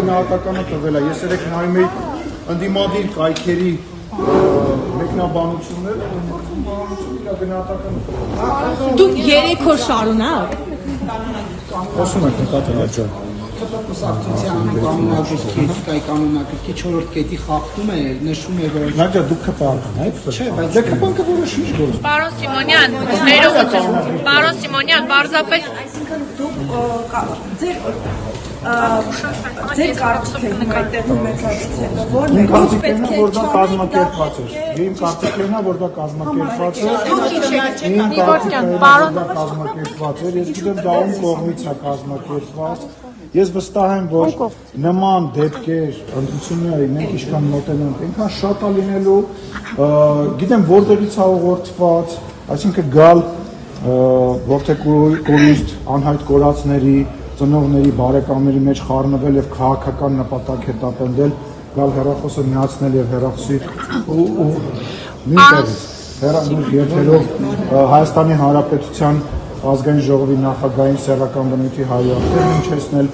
Գնահատականը տվել է, ես երեք նայում էի ընդդիմադիր կայքերի մեկնաբանությունները, գնահատականը Դուք 3 օր շարունակ Խոսում եք նկատել աջա Կուսակցության կանոնակարգի 4-րդ կետի խախտում է, նշում է, որ Նաջա դուք քպանք եք, չէ, բայց դե քպանքը որոշիչ գործ։ Պարոն Սիմոնյան, ներողություն։ Պարոն Սիմոնյան, պարզապես ձեր կարծիքն է այդտեղում մեծացուցելը, որն Իմ կարծիքն է, որ դա կազմակերպված էր։ Իմ կարծիքն է, որ դա կազմակերպված էր։ Իմ կարծիքն է, որ դա կազմակերպված էր։ Ես գիտեմ դա ում կողմից է կազմակերպված։ Ես վստահ եմ, որ նման դեպքեր ընդդիմությունների մենք ինչքան մոտենանք, այնքան շատ է լինելու, գիտեմ որտեղից է ուղղորդված, այսինքն գալ որդեկորիստ անհայտ կորածների, ծնողների, բարեկամների մեջ խառնվել եւ քաղաքական նպատակ հետապնդել, գալ հեռախոսը միացնել եւ հեռախոսի ու նույնպես երթերով Հայաստանի Հանրապետության ազգային ժողովի նախագահային սեռական բնույթի հայրապետին հնչեցնել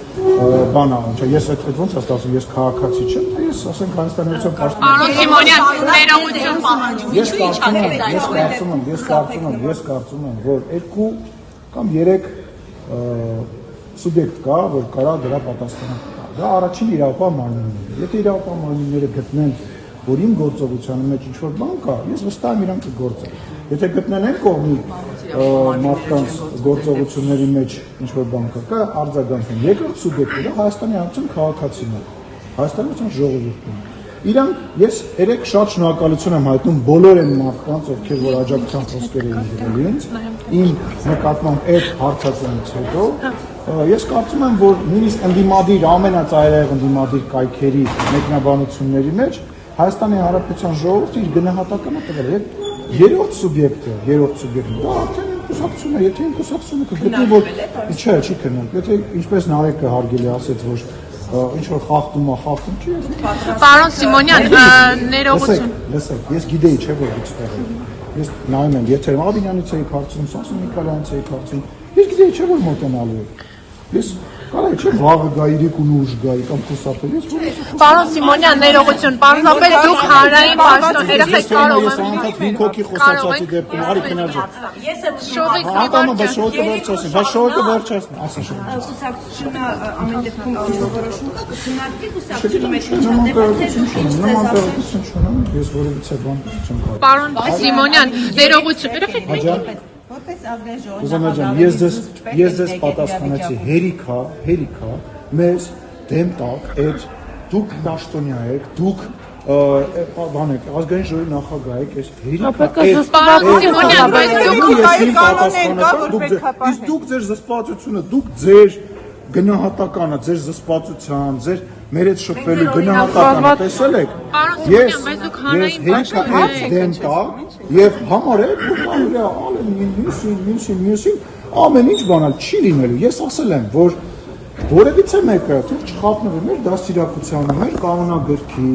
բանա, ես այդ ոնց է ստացվում, ես քաղաքացի չեմ, ես ասենք Հայաստանից պաշտպան։ Պարոն Սիմոնյան, ներողություն։ Ես կարծում եմ, որ 2 կամ 3 սուբյեկտ կա, որ կարա դրա պատասխանը տա։ Դա առաջին իրավապահ մարմինները։ Եթե իրավապահ մարմինները գտնեն, որ իմ գործողության մեջ ինչ-որ բան կա, ես վստահ եմ իրանք կգործեն։ Եթե գտնեն այն կողմի մարդկանց գործողությունների մեջ ինչ-որ բան կա, արձագանքեն։ Երկրորդ սուբյեկտը Հայաստանի Հանրապետության քաղաքացիներ, Հայաստանի Հանրապետության ժողովուրդն։ Իրանք ես 3 շատ շնորհակալություն եմ հայտնում բոլոր այն մարդկանց, ովքեր որ աջակցության խոսքեր էին գրել ինձ, իմ նկատմամբ այդ հարցածումից հետո ես կարծում եմ, որ նույնիսկ ընդդիմադիր ամենածայրահեղ ընդդիմադիր կայքերի մեկնաբանությունների մեջ Հայաստանի Հանրապետության ժողովուրդը իր գնահատականը տվել է։ Երրորդ սուբյեկտը, դա արդեն կուսակցություն է, եթե իմ կուսակցությունը կգտնի, որ չէ, չի քննել, եթե ինչպես Նարեկը հարգելի ասեց, որ ինչ որ խախտում չի։ Պարոն Սիմոնյան, ներողություն։ Լսեք, ես գիտեի, չէ՞ որ դուք ստեղ եք։ Ես նայում եմ, եթե Աբինյանից էի հարցնում, Սամսոն Նիկոլայանից էի հարցնում, ես գիտեի, չէ՞ որ մոտենալու եք։ Ես կարա չէ վաղը գայի, իրիկուն ուժ գայի կամ խուսափել, ես որ Պարոն Սիմոնյան, ներողություն, պարզապես դուք հանրային պաշտոնները կարող եք։ Ես անընդհատ 5 հոգի խոսացածի դեպքում, արի քննարկի։ Ես եմ շողից Ատամը շողը վերջացնի, բայց շողը վերջացնի, ասա շողը։ կուսակցությունը ամեն դեպքում որոշում կա, կքննարկվի կուսակցությունը մեջ ինչ Ես որևիցե բան չեմ կարող։ Պարոն Սիմոնյան, ներողություն։ Որպես ազգային ժողով Ուզանաջան, ես ձեզ պատասխանեցի, հերիքա, մեզ դեմ տակ, այդ դուք դաշտոնյա եք, դուք բան եք, ազգային ժողովի նախագահ եք, այս հերիքա, Պարոն Սիմոնյան, բայց դուք ձեր զսպվածությունը, դուք ձեր գնահատականը, ձեր զսպվածության, ձեր մեր հետ շփվելու գնահատականը տեսել եք։ Ես դեմ տակ եւ համարեք, որ կարելի է ալեն մյուսին ամեն ինչ բանալ չի լինելու։ Ես ասել եմ, որ որևիցե մեկը թող չխափնվի մեր դաստիարակությանը, մեր կանոնագրքի,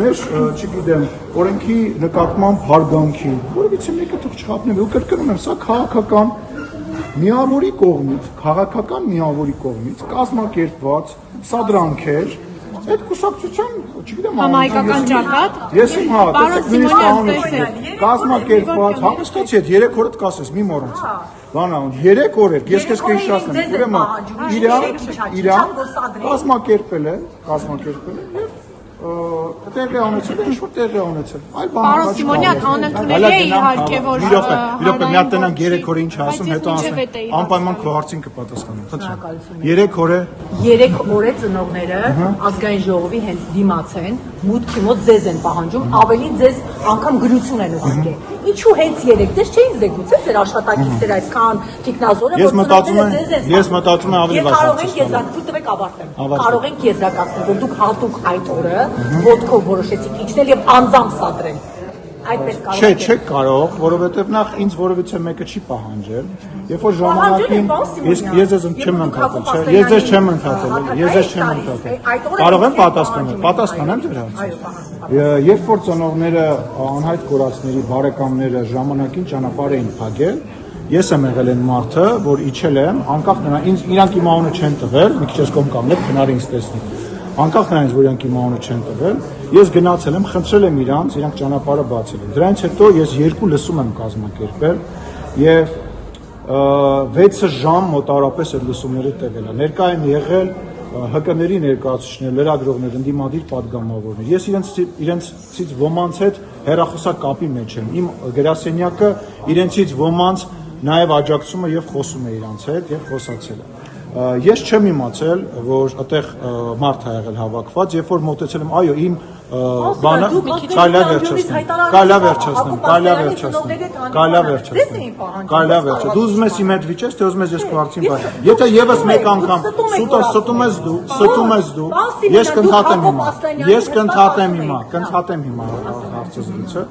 մեր, չգիտեմ, օրենքի նկատմամբ հարգանքի, որևիցե մեկը թող չխափնվի ու կրկնում եմ, սա քաղաքական միավորի կողմից, քաղաքական միավորի կողմից կազմակերպված սադրանքեր այդ կուսակցության, չգիտեմ, համահայկական ճակատ։ Ես իմ տեսեք նույնիսկ կանոնը կազմակերպված, հանգստացի այդ 3 օրդ կասես, մի մոռանց։ Բանա, 3 օր էր, ես քեզ կհիշացնեմ, ուրեմն իրան կազմակերպել է եւ տեղի ունեցել, ինչ-որ տեղի ունեցել։ Այլ բան։ Պարոն Սիմոնյան, անընդունելի է իհարկե, որ իրոք մի հատ տենանք 3 օրը ինչ ասում, հետո ասեմ, անպայման քո հարցին կպատասխանեմ, խնդրեմ։ 3 օր է 3 օր է ծնողները ազգային ժողովի հենց դիմաց են, մուտքի մոտ ձեզ են պահանջում, ավելի ձեզ անգամ գրություն են ուղարկել։ Ինչու հենց 3, ձեզ չէին զեկուցել ձեր աշխատակիցներ այսքան տիկնազորը, Ես մտածում եմ ավելի վատ կարող ենք եզրակացնել, որ դուք հատուկ այդ օրը ոտքով որոշեցիք իջնել եւ անձամբ սադրել։ Այդպես կարող եք։ Չէ, կարող, որովհետեւ նախ ինձ որևիցե մեկը չի պահանջել, երբ որ ժամանակին ես ձեզ չեմ ընդհատել, չէ, ես ձեզ չեմ ընդհատել։ Կարող եմ պատասխանեմ ձեր հարցին։ Երբ որ ծնողները անհայտ կորածների բարեկամները ժամանակին ճանապարհ էին փակել, ես եմ եղել այն մարդը, որ իջել եմ, անկախ նրան, ինձ իրանք իմ անունը չեն տվել, մի քիչ ես կողմ կանգնել, քնարի ինձ տեսնի։ Անկախ նրանից, որ իրանք իմ անունը չեն տվել, ես գնացել եմ, խնդրել եմ իրանք ճանապարհը բացել են։ Դրանից հետո ես 2 լսում եմ կազմակերպել եւ 6 ժամ մոտավորապես այդ լսումները տևել է։ Ներկա են եղել ՀԿ-ների ներկայացուցիչներ, լրագրողներ, ընդդիմադիր падգամավորներ։ Ես իրենցից ոմանց հետ հեռախոսակապի մեջ եմ։ Իմ գրասենյակը իրենցից ոմանց նաև աջակցում է եւ խոսում է իրանց հետ եւ խոսացել է։ Ես չեմ իմացել, որ այդտեղ մարդ է եղել հավաքված, երբ որ մոտեցել եմ, այո, իմ բանը կարելի վերջացնել։ Դու ուզում ես իմ հետ վիճես, թե ուզում ես ես քո հարցին բան։ Եթե եւս մեկ անգամ ստում ես դու, ես կընդհատեմ հիմա հարցը զրույցը։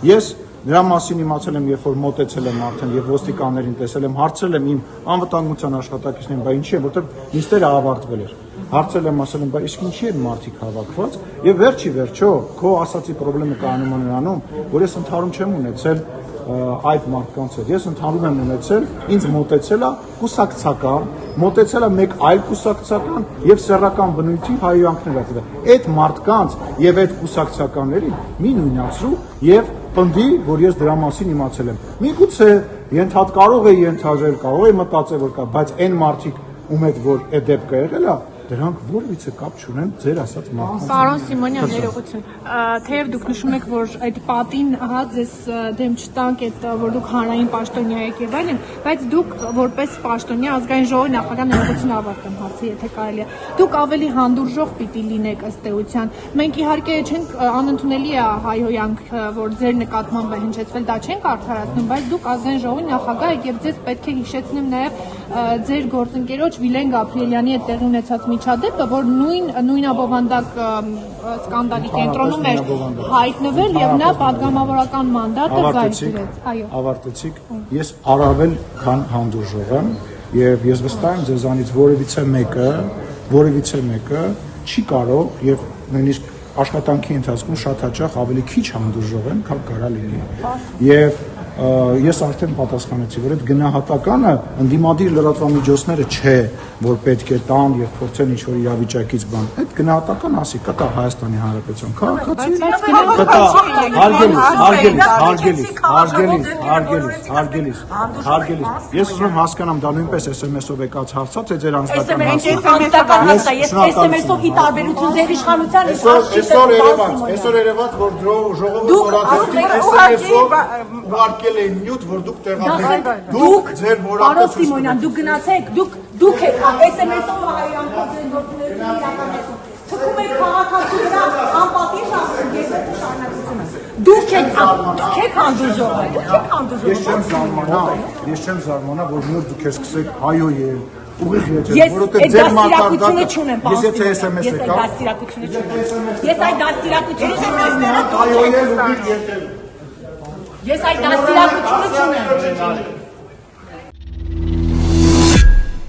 Ես նրա մասին իմացել եմ, երբ որ մոտեցել եմ արդեն եւ ոստիկաններին տեսել եմ, հարցրել եմ իմ անվտանգության աշխատակիցներին, բա ինչի է, որովհետեւ նիստերը ավարտվել էր։ Հարցրել եմ, ասել եմ, բա իսկ ինչի են մարդիկ հավաքված, եւ վերջի վերջո քո ասացի խնդրեմը կայանում է նրանում, որ ես ընդհանրում չեմ ունեցել այդ մարդկանց հետ։ Ես ընդհանրում եմ ունեցել, ինձ մոտեցել է կուսակցական, մոտեցել է մեկ այլ կուսակցական եւ սեռական բնույթի հայհոյանքներ ա։ Այդ մարդկանց եւ այդ կուսակցականներին մի նույնացրու եւ պնդի, որ ես դրա մասին իմացել եմ։ Միգուցե կարող է ենթադրել, կարող է մտածել, որ կա, բայց այն մարդիկ, ում հետ որ այդ դեպքը եղել է, դրանք որևիցե կապ չունեն ձեր ասած մարդկանց։ Պարոն Սիմոնյան, ներողություն։ Թեև դուք նշում եք, որ այդ պատին, ահա, ձեզ դեմ չտանք այդ, որ դուք հանրային պաշտոնյա եք եւ այլն, բայց դուք որպես պաշտոնյա ազգային ժողովի նախագահ ներողություն ավարտեմ հարցը, եթե կարելի է։ Դուք ավելի հանդուրժող պիտի լինեք ըստ էության։ Մենք իհարկե չենք անընդունելի է հայհոյանք, որ ձեր նկատմամբ է հնչեցվել, դա չենք արդարացնում, բայց դուք ազգային ժողովի նախագահ եք եւ ձեզ պետք է հիշեցնեմ նաեւ ձեր գործընկերոջ Վիլեն Գաբրիելյանի հետ տեղի ունեցած միջադեպը, որ նույնաբովանդակ սկանդալի կենտրոնում էր հայտնվել եւ նա падգամավորական մանդատը զայրացրեց։ Այո։ Ավարտեցիք։ Ես առավել քան հանդուրժող եմ եւ ես վստահ եմ ձեզանից որևիցե մեկը չի կարող եւ նույնիսկ աշխատանքի ընթացքում շատ հաճախ ավելի քիչ հանդուրժող եմ, քան կարա լինի։ Եվ ես արդեն պատասխանեցի, որ այդ գնահատականը ընդդիմադիր լրատվամիջոցները չէ, որ պետք է տան եւ փորձեն ինչ-որ իրավիճակից բան։ Այդ գնահատական ասի կտա Հայաստանի Հանրապետության քաղաքացի, հարգելիս։ Ես ուզում եմ հասկանամ, դա նույնպես SMS-ով եկած հարց է, թե ձեր անձնական հարցը։ Ես SMS-ով ի տարբերություն ձեր իշխանության այսօր Երևան, որ ժողովուրդը որակետի SMS-ով ուղարկել էին նյութ, որ դուք տեղադրեք։ Դուք ձեր Պարոն Սիմոնյան, դուք գնացեք, դուք եք SMS-ով հայրանքով ձեր գործունեությունը իրականացնում։ Թվում եք քաղաքացու վրա անպատիժ ասում, ես այդ շարունակությունը։ Դուք եք հանդուրժող։ Ես չեմ զարմանա, որ նոր դուք սկսեք հայոյել, ուղիղ եթեր, որովհետև ձեր մարտահրավերը չունեմ, ես եթե SMS եկա, ես այդ դաստիարակությունը չունեմ։ հայոյել ուղիղ եթեր։ Ես այդ դաստիարակությունը չունեմ։